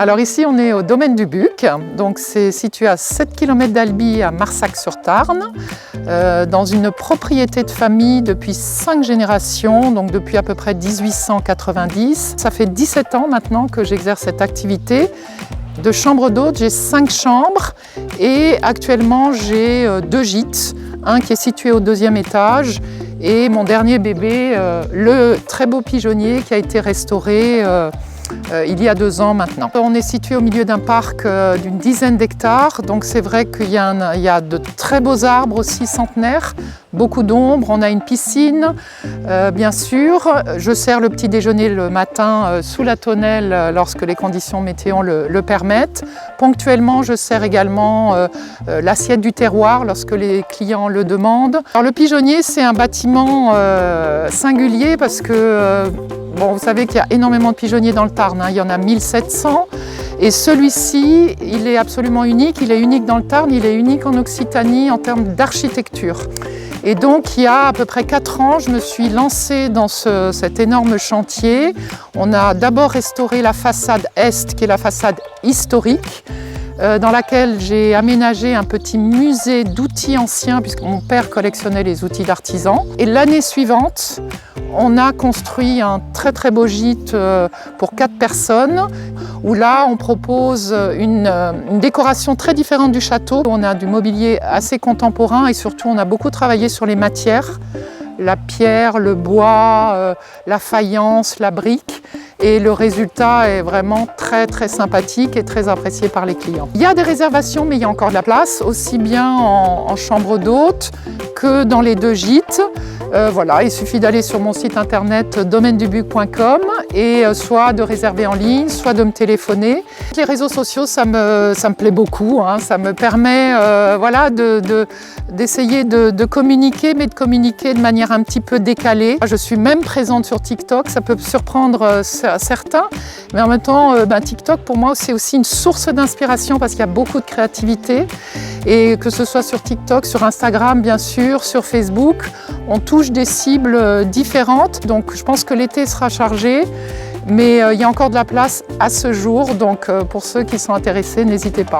Alors ici, on est au domaine du Buc, donc c'est situé à 7 km d'Albi, à Marsac-sur-Tarn, dans une propriété de famille depuis 5 générations, donc depuis à peu près 1890. Ça fait 17 ans maintenant que j'exerce cette activité. De chambre d'hôtes, j'ai 5 chambres et actuellement j'ai 2 gîtes, un qui est situé au 2e étage et mon dernier bébé, le très beau pigeonnier qui a été restauré il y a 2 ans maintenant. On est situé au milieu d'un parc d'une dizaine d'hectares, donc c'est vrai qu'il y a de très beaux arbres aussi centenaires, beaucoup d'ombre, on a une piscine, bien sûr. Je sers le petit déjeuner le matin sous la tonnelle lorsque les conditions météo le permettent. Ponctuellement, je sers également l'assiette du terroir lorsque les clients le demandent. Alors, le pigeonnier, c'est un bâtiment singulier parce que bon, vous savez qu'il y a énormément de pigeonniers dans le Tarn, hein. Il y en a 1700 et celui-ci, il est absolument unique. Il est unique dans le Tarn, il est unique en Occitanie en termes d'architecture. Et donc, il y a à peu près 4 ans, je me suis lancée dans cet énorme chantier. On a d'abord restauré la façade est, qui est la façade historique, dans laquelle j'ai aménagé un petit musée d'outils anciens, puisque mon père collectionnait les outils d'artisans. Et l'année suivante, on a construit un très très beau gîte pour 4 personnes, où là on propose une décoration très différente du château. On a du mobilier assez contemporain et surtout on a beaucoup travaillé sur les matières, la pierre, le bois, la faïence, la brique. Et le résultat est vraiment très très sympathique et très apprécié par les clients. Il y a des réservations, mais il y a encore de la place, aussi bien en chambre d'hôte que dans les 2 gîtes. Voilà, il suffit d'aller sur mon site internet domainedubuc.com et soit de réserver en ligne, soit de me téléphoner. Les réseaux sociaux, ça me plaît beaucoup, hein. Ça me permet voilà, d'essayer de communiquer, mais de communiquer de manière un petit peu décalée. Je suis même présente sur TikTok, ça peut surprendre certains, mais en même temps, TikTok pour moi c'est aussi une source d'inspiration parce qu'il y a beaucoup de créativité et que ce soit sur TikTok, sur Instagram bien sûr, sur Facebook, on touche des cibles différentes, donc je pense que l'été sera chargé, mais il y a encore de la place à ce jour, donc pour ceux qui sont intéressés, n'hésitez pas.